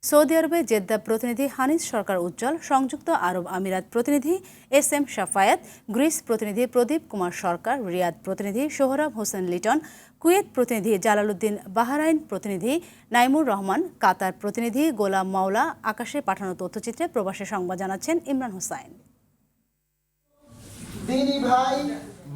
Saudi আরবে Jeddah প্রতিনিধি হানিস সরকার উজ্জ্বল, সংযুক্ত আরব আমিরাত প্রতিনিধি SM শাফায়াত, গ্রিস প্রতিনিধি প্রদীপ কুমার সরকার, রিয়াদ প্রতিনিধি সোহরাব হোসেন লিটন, কুয়েত প্রতিনিধি জালালউদ্দিন, বাহরাইন প্রতিনিধি নাইমুর রহমান, কাতার প্রতিনিধি গোলাম মাওলা। আকাশে পাঠানো তথ্যচিত্রে প্রবাসী সংবাদ জানাচ্ছেন ইমরান হোসাইন।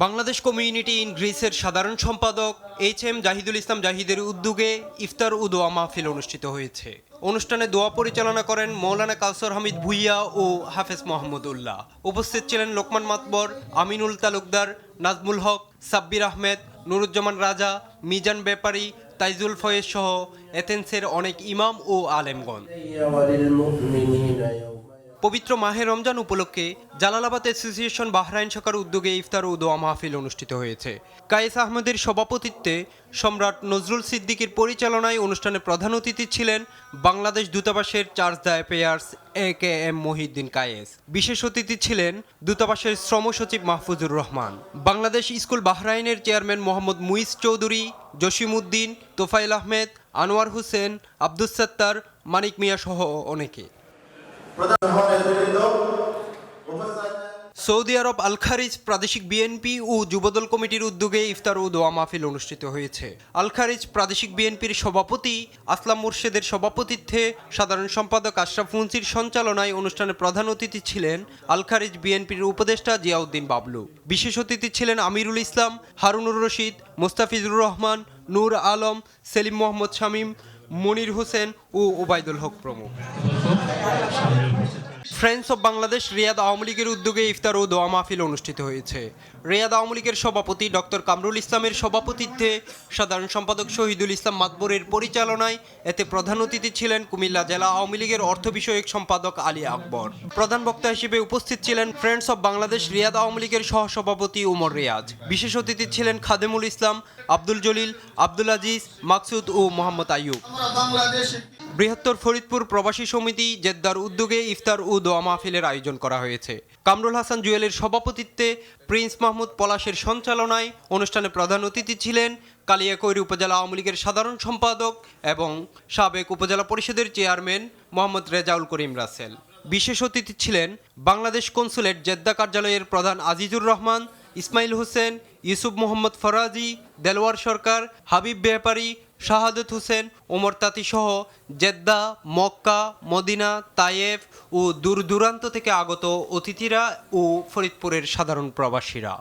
বাংলাদেশ কমিউনিটি ইন গ্রিসের সাধারণ সম্পাদক HM জাহিদুল ইসলাম জাহিদের উদ্যোগে ইফতার ও দোয়া মাহফিল অনুষ্ঠিত হয়েছে। অনুষ্ঠানে দোয়া পরিচালনা করেন মৌলানা কাউসার হামিদ ভুইয়া ও হাফেজ মোহাম্মদুল্লাহ। উপস্থিত ছিলেন লোকমান মাতবর, আমিনুল তালুকদার, নাজমুল হক, সাব্বির আহমেদ, নুরুজ্জামান রাজা, মিজান ব্যাপারী, তাইজুল ফয়েজ সহ এথেন্সের অনেক ইমাম ও আলেমগণ। পবিত্র মাহে রমজান উপলক্ষে জালালাবাদ অ্যাসোসিয়েশন বাহরাইন শাখার উদ্যোগে ইফতার ও দোয়া মাহফিল অনুষ্ঠিত হয়েছে। কায়েস আহমেদের সভাপতিত্বে সম্রাট নজরুল সিদ্দিকীর পরিচালনায় অনুষ্ঠানে প্রধান অতিথি ছিলেন বাংলাদেশ দূতাবাসের charge d' affaires AKM Mohiuddin Kayes. বিশেষ অতিথি ছিলেন দূতাবাসের শ্রম সচিব মাহফুজুর রহমান, বাংলাদেশ স্কুল বাহরাইনের চেয়ারম্যান মোহাম্মদ মুইজ চৌধুরী, জসিমউদ্দিন, তোফাইল আহমেদ, আনোয়ার হোসেন, আব্দুস সাত্তার, মানিক মিয়া সহ অনেকে। সৌদি আরব আল খারিজ প্রাদেশিক বিএনপি ও যুবদল কমিটির উদ্যোগে ইফতার ও দোয়া মাহফিল অনুষ্ঠিত হয়েছে। আল খারিজ প্রাদেশিক বিএনপির সভাপতি আসলাম মুর্শেদের সভাপতিত্বে সাধারণ সম্পাদক আশরাফ মুন্সির সঞ্চালনায় অনুষ্ঠানে প্রধান অতিথি ছিলেন আল খারিজ বিএনপির উপদেষ্টা জিয়াউদ্দিন বাবলু। বিশেষ অতিথি ছিলেন আমিরুল ইসলাম, হারুনুর রশিদ, মোস্তাফিজুর রহমান, নূর আলম, সেলিম মোহাম্মদ শামীম, মনির হোসেন ও ওবায়দুল হক প্রমুখ। ফ্রেন্ডস অব বাংলাদেশ রিয়াদ আওয়ামী লীগের উদ্যোগে ইফতার ও দোয়া মাহফিল অনুষ্ঠিত হয়েছে। রিয়াদ আওয়ামী লীগের সভাপতি ডক্টর কামরুল ইসলামের সভাপতিত্বে সাধারণ সম্পাদক শহীদুল ইসলাম মাতবরের পরিচালনায় এতে প্রধান অতিথি ছিলেন কুমিল্লা জেলা আওয়ামী লীগের অর্থ বিষয়ক সম্পাদক আলী আকবর। প্রধান বক্তা হিসেবে উপস্থিত ছিলেন ফ্রেন্ডস অব বাংলাদেশ রিয়াদ আওয়ামী লীগের সহসভাপতি উমর রিয়াজ। বিশেষ অতিথি ছিলেন খাদেমুল ইসলাম, আব্দুল জলিল, আব্দুল আজিজ, মাকসুদ ও মোহাম্মদ আইয়ুব। বৃহত্তর ফরিদপুর প্রবাসী সমিতি জেদ্দার উদ্যোগে ইফতার ও দোয়া মাহফিলের আয়োজন করা হয়েছে। কামরুল হাসান জুয়েলের সভাপতিত্বে প্রিন্স মাহমুদ পলাশের সঞ্চালনায় অনুষ্ঠানে প্রধান অতিথি ছিলেন কালিয়াকৈর উপজেলা আওয়ামী লীগের সাধারণ সম্পাদক এবং সাবেক উপজেলা পরিষদের চেয়ারম্যান মোহাম্মদ রেজাউল করিম রাসেল। বিশেষ অতিথি ছিলেন বাংলাদেশ কনসুলেট জেদ্দা কার্যালয়ের প্রধান আজিজুর রহমান, ইসমাইল হোসেন, ইউসুফ মোহাম্মদ ফরাজি, দেলোয়ার সরকার, হাবিব ব্যাপারী, শাহাদত হোসেন, ওমর তাঁতি সহ জেদ্দা, মক্কা, মদিনা, তায়েফ ও দূর দূরান্ত থেকে আগত অতিথিরা ও ফরিদপুরের সাধারণ প্রবাসীরা।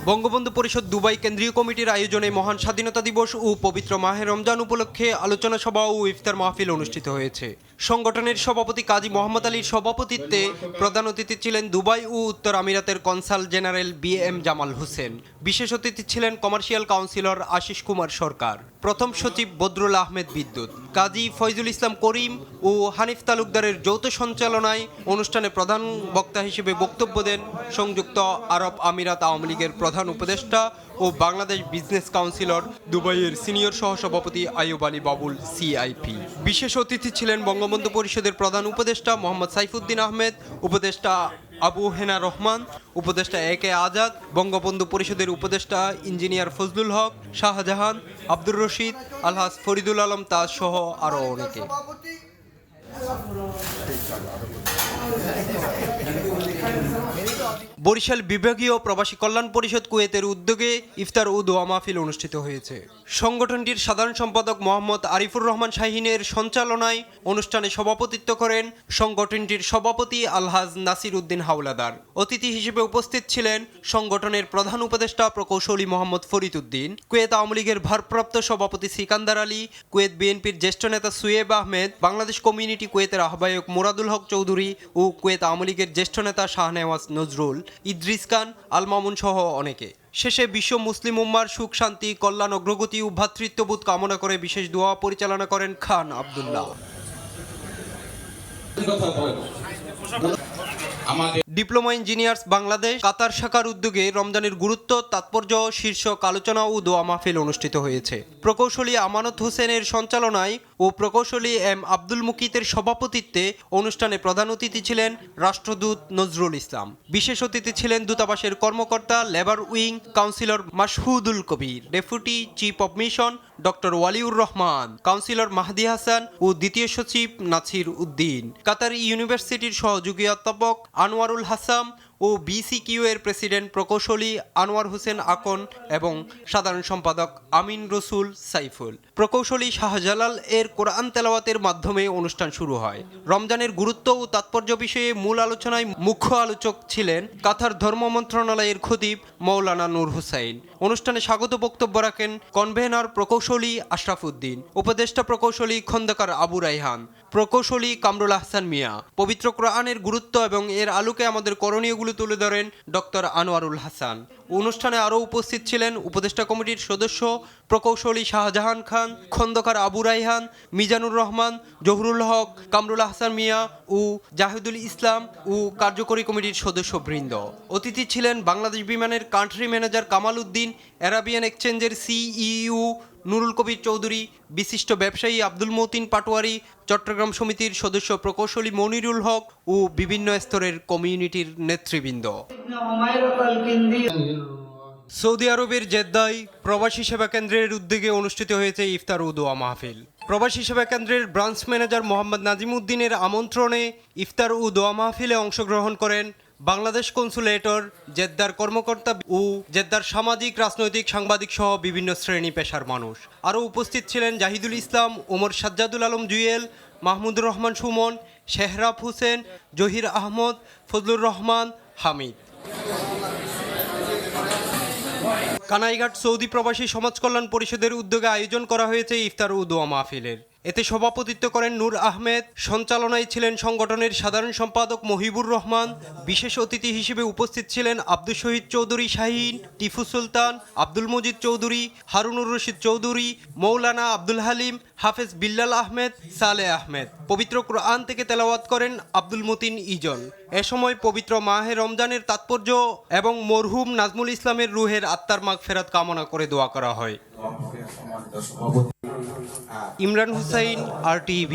বঙ্গবন্ধু পরিষদ দুবাই কেন্দ্রীয় কমিটির আয়োজনে মহান স্বাধীনতা দিবস ও পবিত্র মাহে রমজান উপলক্ষে আলোচনা সভা ও ইফতার মাহফিল অনুষ্ঠিত হয়েছে। সংগঠনের সভাপতি কাজী মোহাম্মদ আলীর সভাপতিত্বে প্রধান অতিথি ছিলেন দুবাই ও উত্তর আমিরাতের consul general BM Jamal Hossain. বিশেষ অতিথি ছিলেন কমার্শিয়াল কাউন্সিলর আশিস কুমার সরকার, প্রথম সচিব বদরুল আহমেদ বিদ্যুৎ, কাজী ফয়জুল ইসলাম করিম ও হানিফ তালুকদারের যৌথ সঞ্চালনায় অনুষ্ঠানে প্রধান বক্তা হিসেবে বক্তব্য দেন সংযুক্ত আরব আমিরাত আওয়ামী লীগের প্রধান উপদেষ্টা ও বাংলাদেশ বিজনেস কাউন্সিলর দুবাইয়ের সিনিয়র সহসভাপতি আইয়ুব আলী বাবুল CIP। বিশেষ অতিথি ছিলেন বঙ্গবন্ধু পরিষদের প্রধান উপদেষ্টা মোহাম্মদ সাইফুদ্দিন আহমেদ, উপদেষ্টা আবু হেনা রহমান, উপদেষ্টা AK আজাদ, বঙ্গবন্ধু পরিষদের উপদেষ্টা ইঞ্জিনিয়ার ফজলুল হক, শাহজাহান, আব্দুর রশিদ, আলহাজ ফরিদুল আলম তাজ সহ আরও অনেকে। বরিশাল বিভাগীয় প্রবাসী কল্যাণ পরিষদ কুয়েতের উদ্যোগে ইফতার ও দোয়া মাহফিল অনুষ্ঠিত হয়েছে। সংগঠনটির সাধারণ সম্পাদক মোহাম্মদ আরিফুর রহমান শাহিনের সঞ্চালনায় অনুষ্ঠানে সভাপতিত্ব করেন সংগঠনটির সভাপতি আলহাজ নাসির উদ্দিন হাওলাদার। অতিথি হিসেবে উপস্থিত ছিলেন সংগঠনের প্রধান উপদেষ্টা প্রকৌশলী মোহাম্মদ ফরিদ উদ্দিন, কুয়েত আওয়ামী লীগের ভারপ্রাপ্ত সভাপতি সিকান্দার আলী, কুয়েত বিএনপির জ্যেষ্ঠ নেতা সুয়েব আহমেদ, বাংলাদেশ কমিউনিটি কুয়েতের আহ্বায়ক মুরাদুল হক চৌধুরী ও কুয়েত আওয়ামী লীগের জ্যেষ্ঠ নেতা শাহনেওয়াজ নজরুল, ইদ্রিস খান, আল মামুন সহ অনেকে। শেষে বিশ্ব মুসলিম উম্মার সুখ শান্তি, কল্যাণ, অগ্রগতি ও ভ্রাতৃত্ববোধ কামনা করে বিশেষ দোয়া পরিচালনা করেন খান আব্দুল্লাহ। ডিপ্লোমা ইঞ্জিনিয়ার্স বাংলাদেশ কাতার শাখার উদ্যোগে রমজানের গুরুত্ব, তাৎপর্য শীর্ষক আলোচনা ও দোয়া মাহফিল অনুষ্ঠিত হয়েছে। প্রকৌশলী আমানত হোসেনের সঞ্চালনায় ও প্রকৌশলী এম আব্দুল মুকিতের সভাপতিত্বে অনুষ্ঠানে প্রধান অতিথি ছিলেন রাষ্ট্রদূত নজরুল ইসলাম। বিশেষ অতিথি ছিলেন দূতাবাসের কর্মকর্তা, labour wing councillor Mashudul Kabir, deputy chief of mission doctor Waliur Rahman, councillor Mahdi Hasan ও দ্বিতীয় সচিব নাছির উদ্দিন, কাতার ইউনিভার্সিটির সহযোগী অধ্যাপক আনোয়ারুল হাসাম ও বিসিকিউ এর প্রেসিডেন্ট প্রকৌশলী আনোয়ার হোসেন আকন এবং সাধারণ সম্পাদক আমিন রসুল সাইফুল। প্রকৌশলী শাহজালাল এর কোরআন তেলাওয়াতের মাধ্যমে অনুষ্ঠান শুরু হয়। রমজানের গুরুত্ব ও তাৎপর্য বিষয়ে মূল আলোচনায় মুখ্য আলোচক ছিলেন কাতার ধর্ম মন্ত্রণালয়ের খতিব মৌলানা নূর হুসাইন। অনুষ্ঠানে স্বাগত বক্তব্য রাখেন কনভেনর প্রকৌশলী আশরাফ উদ্দিন, উপদেষ্টা প্রকৌশলী খন্দকার আবু রাইহান, প্রকৌশলী কামরুল আহসান মিয়া। পবিত্র কোরআনের গুরুত্ব এবং এর আলোকে আমাদের করণীয়গুলো তুলে ধরেন ডক্টর আনোয়ারুল হাসান। অনুষ্ঠানে আরও উপস্থিত ছিলেন উপদেষ্টা কমিটির সদস্য প্রকৌশলী শাহজাহান খান, খন্দকার আবু রাইহান, মিজানুর রহমান, জহুরুল হক, কামরুল আহসান মিয়া ও জাহিদুল ইসলাম ও কার্যকরী কমিটির সদস্যবৃন্দ। অতিথি ছিলেন বাংলাদেশ বিমানের country manager Kamal Uddin, Arabian এক্সচেঞ্জের সিইউ নুরুল কবির চৌধুরী, বিশিষ্ট ব্যবসায়ী আব্দুল মতিন পাটোয়ারি, চট্টগ্রাম সমিতির সদস্য প্রকৌশলী মনিরুল হক ও বিভিন্ন স্তরের কমিউনিটির নেতৃবৃন্দ। সৌদি আরবের জেদ্দায় প্রবাসী সেবা কেন্দ্রের উদ্যোগে অনুষ্ঠিত হয়েছে ইফতার ও দোয়া মাহফিল। প্রবাসী সেবা কেন্দ্রের ব্রাঞ্চ ম্যানেজার মোহাম্মদ নাজিমউদ্দিনের আমন্ত্রণে ইফতার ও দোয়া মাহফিলে অংশগ্রহণ করেন বাংলাদেশ কনসুলেটর, জেদ্দার কর্মকর্তা ও জেদ্দার সামাজিক, রাজনৈতিক, সাংবাদিক সহ বিভিন্ন শ্রেণী পেশার মানুষ। আরও উপস্থিত ছিলেন জাহিদুল ইসলাম, ওমর সাজ্জাদুল আলম জুয়েল, মাহমুদুর রহমান সুমন, শেহরাব হোসেন, জহির আহমদ, ফজলুর রহমান, হামিদ। কানাইঘাট সৌদি প্রবাসী সমাজ কল্যাণ পরিষদের উদ্যোগে আয়োজন করা হয়েছে ইফতার ও দোয়া মাহফিলের। এতে সভাপতিত্ব করেন নূর আহমেদ, সঞ্চালনায় ছিলেন সংগঠনের সাধারণ সম্পাদক মহিবুর রহমান। বিশেষ অতিথি হিসেবে উপস্থিত ছিলেন আব্দুল শহীদ চৌধুরী শাহীন, টিফু সুলতান, আব্দুল মজিদ চৌধুরী, হারুনুর রশিদ চৌধুরী, মৌলানা আব্দুল হালিম, হাফেজ বিল্লাল আহমেদ, সালে আহমেদ। পবিত্র কোরআন থেকে তেলাওয়াত করেন আব্দুল মতিন ইজন। এ সময় পবিত্র মাহে রমজানের তাৎপর্য এবং মরহুম নাজমুল ইসলামের রুহের আত্মার মাগফিরাত কামনা করে দোয়া করা হয়। ইমরান হুসাইন, RTV।